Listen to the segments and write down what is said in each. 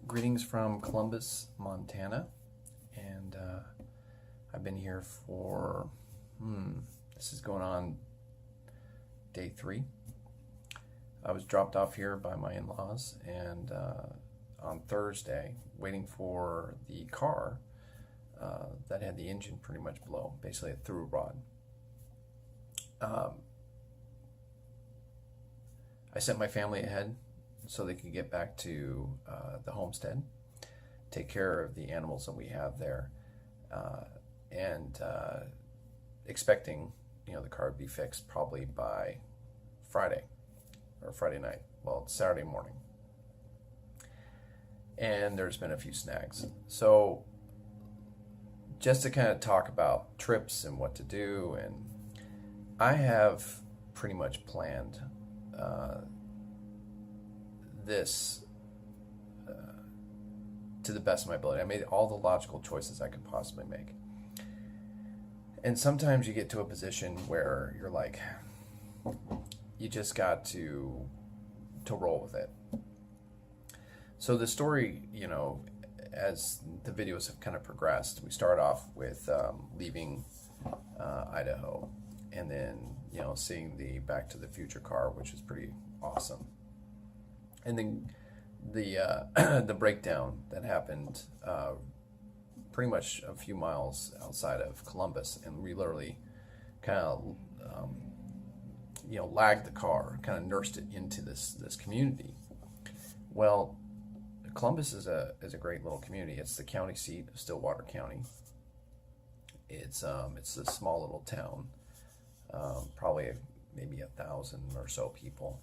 Greetings from Columbus, Montana, and I've been here for, this is going on day 3. I was dropped off here by my in-laws, and on Thursday, waiting for the car that had the engine pretty much blow, basically a through rod. I sent my family ahead so they could get back to the homestead, take care of the animals that we have there, and expecting the car to be fixed probably by Friday or Friday night. Well, it's Saturday morning, and there's been a few snags. So just to kind of talk about trips and what to do, and I have pretty much planned this to the best of my ability. I made all the logical choices I could possibly make. And sometimes you get to a position where you're like, you just got to roll with it. So the story, as the videos have kind of progressed, we start off with leaving Idaho, and then seeing the Back to the Future car, which is pretty awesome. And then the breakdown that happened pretty much a few miles outside of Columbus, and we literally kind of lagged the car, kind of nursed it into this community. Well, Columbus is a great little community. It's the county seat of Stillwater County. It's a small little town, probably maybe 1,000 or so people.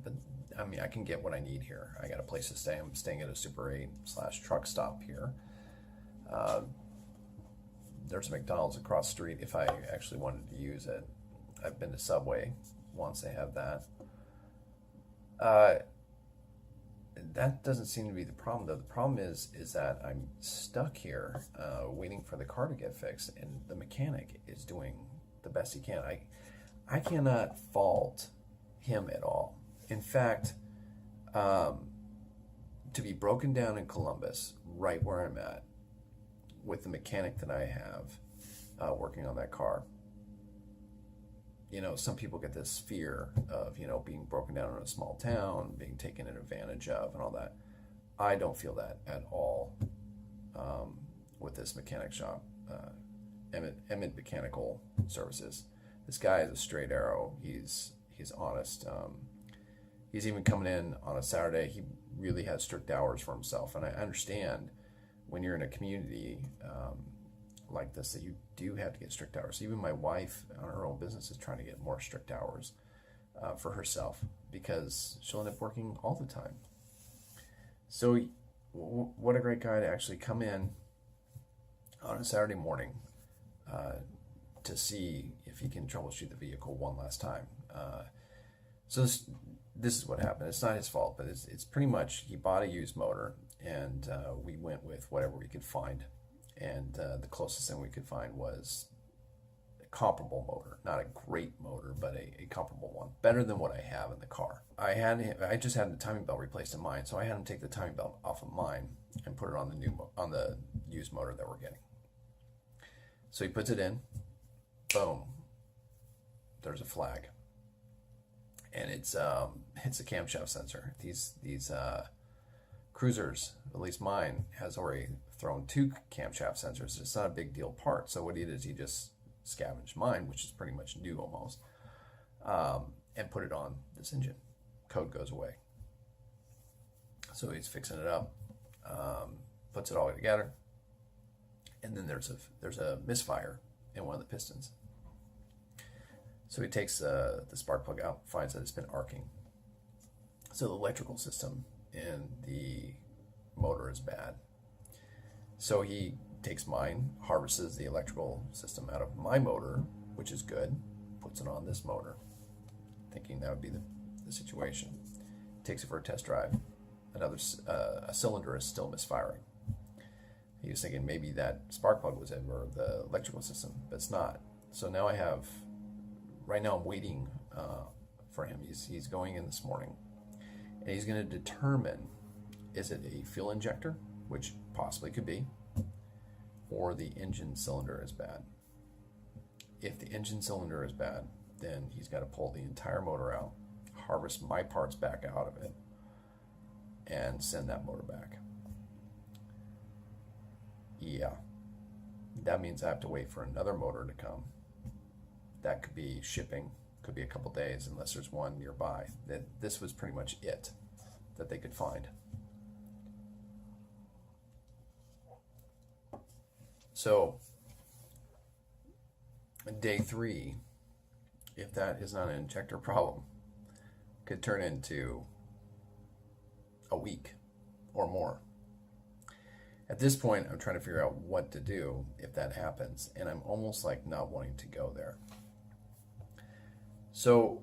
But I mean, I can get what I need here. I got a place to stay. I'm staying at a Super 8/truck stop here. There's a McDonald's across the street if I actually wanted to use it. I've been to Subway once. They have that. That doesn't seem to be the problem, though. The problem is that I'm stuck here waiting for the car to get fixed, and the mechanic is doing the best he can. I cannot fault him at all. In fact, to be broken down in Columbus, right where I'm at, with the mechanic that I have working on that car, some people get this fear of, being broken down in a small town, being taken advantage of, and all that. I don't feel that at all with this mechanic shop, Emmett Mechanical Services. This guy is a straight arrow. He's honest. He's even coming in on a Saturday. He really has strict hours for himself. And I understand when you're in a community like this that you do have to get strict hours. Even my wife on her own business is trying to get more strict hours for herself because she'll end up working all the time. So what a great guy to actually come in on a Saturday morning to see if he can troubleshoot the vehicle one last time. So this is what happened. It's not his fault, but it's pretty much he bought a used motor, and we went with whatever we could find. And the closest thing we could find was a comparable motor, not a great motor, but a comparable one, better than what I have in the car. I just had the timing belt replaced in mine, so I had him take the timing belt off of mine and put it on the used motor that we're getting. So he puts it in, boom, there's a flag. And it's a camshaft sensor. These cruisers, at least mine, has already thrown 2 camshaft sensors. It's not a big deal part. So what he did is he just scavenged mine, which is pretty much new almost, and put it on this engine. Code goes away. So he's fixing it up, puts it all together, and then there's a misfire in one of the pistons. So he takes the spark plug out, finds that it's been arcing. So the electrical system in the motor is bad. So he takes mine, harvests the electrical system out of my motor, which is good, puts it on this motor, thinking that would be the situation. Takes it for a test drive. A cylinder is still misfiring. He was thinking maybe that spark plug was in, or the electrical system, but it's not. So now right now I'm waiting for him. He's going in this morning, and he's going to determine Is it a fuel injector, which possibly could be, or the engine cylinder is bad? If the engine cylinder is bad, then he's got to pull the entire motor out, harvest my parts back out of it, and send that motor back. Yeah, that means I have to wait for another motor to come. That could be shipping, could be a couple days, unless there's one nearby. This was pretty much it that they could find. So, day 3, if that is not an injector problem, could turn into a week or more. At this point, I'm trying to figure out what to do if that happens, and I'm almost like not wanting to go there. So,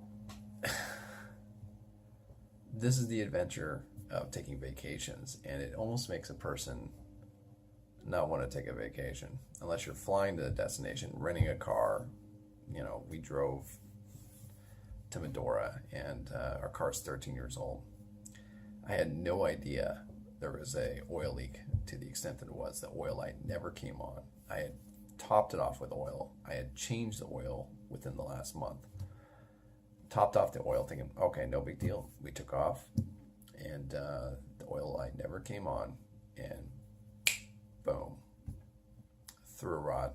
this is the adventure of taking vacations, and it almost makes a person not want to take a vacation unless you're flying to the destination, renting a car. We drove to Medora, and our car's 13 years old. I had no idea there was a oil leak to the extent that it was. The oil light never came on. I had topped it off with oil. I had changed the oil within the last month. Topped off the oil thinking, okay, no big deal. We took off, and the oil light never came on, and boom, threw a rod.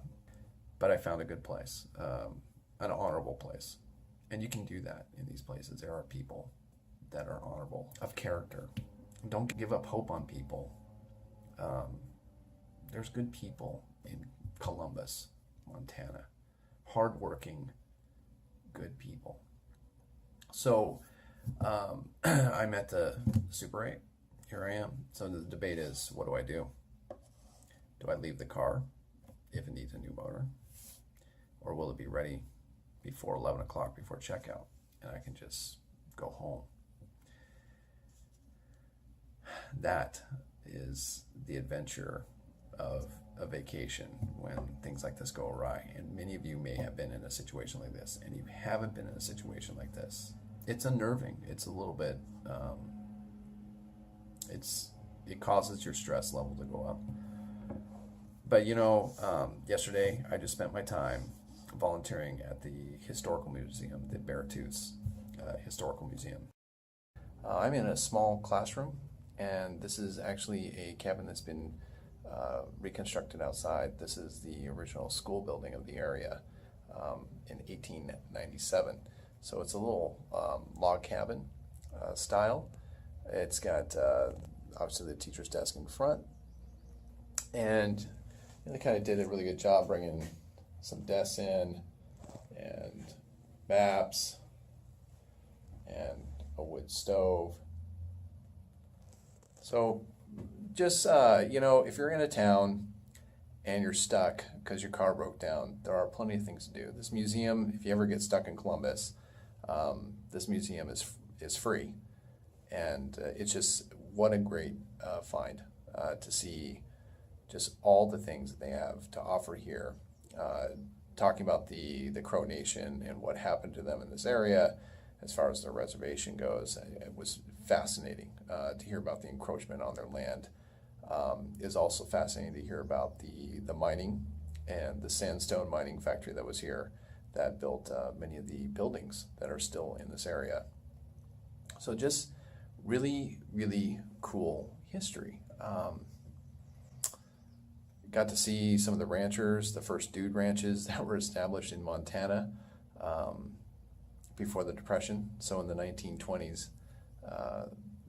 But I found a good place, an honorable place. And you can do that in these places. There are people that are honorable, of character. Don't give up hope on people. There's good people in Columbus, Montana. Hardworking, good people. So I'm at the Super 8. Here I am. So the debate is, what do I do? Do I leave the car if it needs a new motor? Or will it be ready before 11 o'clock, before checkout, and I can just go home? That is the adventure of a vacation when things like this go awry. And many of you may have been in a situation like this, and you haven't been in a situation like this. It's unnerving. It's a little bit, it causes your stress level to go up. But yesterday I just spent my time volunteering at the Historical Museum, the Beartooths Historical Museum. I'm in a small classroom, and this is actually a cabin that's been reconstructed outside. This is the original school building of the area in 1897. So it's a little log cabin style. It's got obviously the teacher's desk in front, and they kind of did a really good job bringing some desks in, and maps, and a wood stove. So just, if you're in a town and you're stuck because your car broke down, there are plenty of things to do. This museum, if you ever get stuck in Columbus, this museum is free. And it's just, what a great find to see just all the things that they have to offer here. Talking about the Crow Nation and what happened to them in this area as far as their reservation goes. It was fascinating to hear about the encroachment on their land. Is also fascinating to hear about the mining and the sandstone mining factory that was here that built many of the buildings that are still in this area. So just really, really cool history. Got to see some of the ranchers, the first dude ranches that were established in Montana before the Depression. So in the 1920s,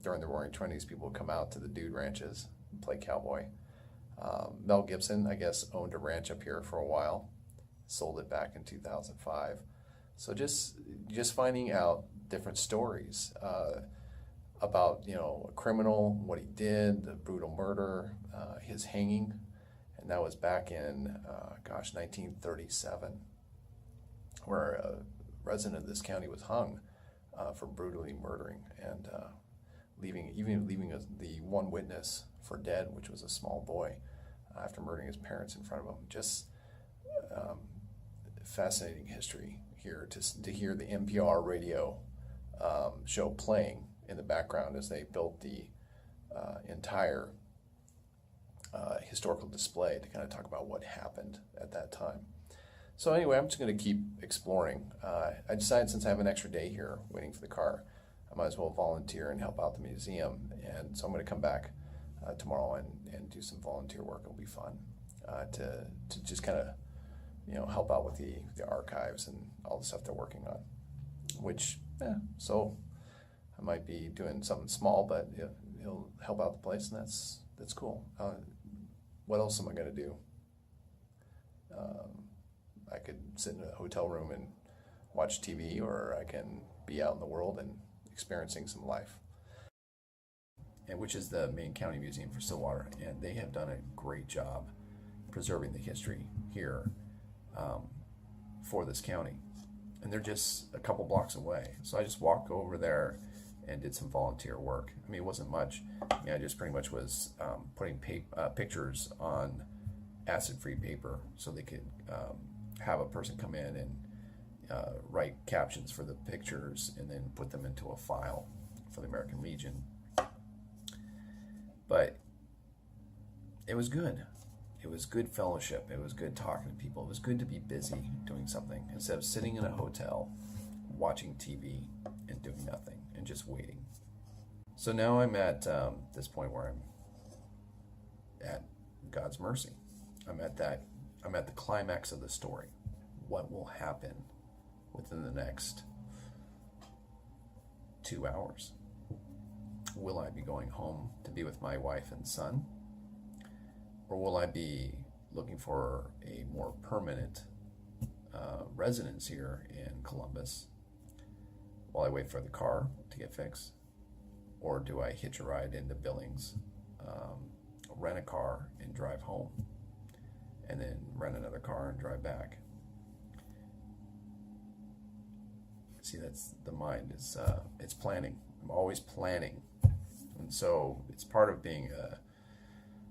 during the Roaring '20s, people would come out to the dude ranches and play cowboy. Mel Gibson, I guess, owned a ranch up here for a while, sold it back in 2005. So just finding out different stories about a criminal, what he did, the brutal murder, his hanging. And that was back in, 1937, where a resident of this county was hung for brutally murdering and leaving the one witness for dead, which was a small boy, after murdering his parents in front of him. Just fascinating history here to hear the NPR radio show playing in the background as they built the entire historical display to kind of talk about what happened at that time. So anyway, I'm just going to keep exploring. I decided since I have an extra day here waiting for the car, I might as well volunteer and help out the museum. And so I'm going to come back tomorrow and do some volunteer work. It'll be fun to just kind of, help out with the archives and all the stuff they're working on. So I might be doing something small, but it'll help out the place, and that's cool. What else am I going to do? I could sit in a hotel room and watch TV, or I can be out in the world and experiencing some life. And which is the Maine County Museum for Stillwater, and they have done a great job preserving the history here for this county. And they're just a couple blocks away. So I just walked over there and did some volunteer work. I mean, it wasn't much. I just pretty much was putting pictures on acid-free paper so they could have a person come in and write captions for the pictures and then put them into a file for the American Legion. But it was good. It was good fellowship. It was good talking to people. It was good to be busy doing something instead of sitting in a hotel, watching TV and doing nothing and just waiting. So now I'm at this point where I'm at God's mercy. I'm at the climax of the story. What will happen within the next 2 hours? Will I be going home to be with my wife and son? Or will I be looking for a more permanent residence here in Columbus while I wait for the car to get fixed? Or do I hitch a ride into Billings, rent a car and drive home, and then rent another car and drive back? See, that's the mind. It's planning. I'm always planning. And so it's part of being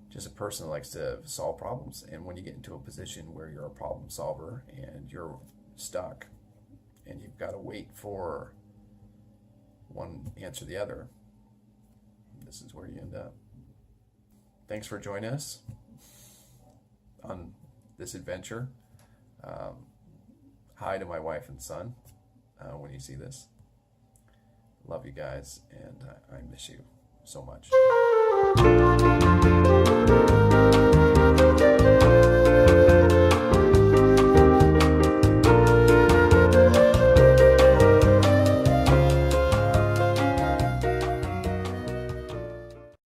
just a person that likes to solve problems. And when you get into a position where you're a problem solver and you're stuck and you've got to wait for one answer the other, this is where you end up. Thanks for joining us on this adventure. Hi to my wife and son when you see this. Love you guys, and I miss you so much.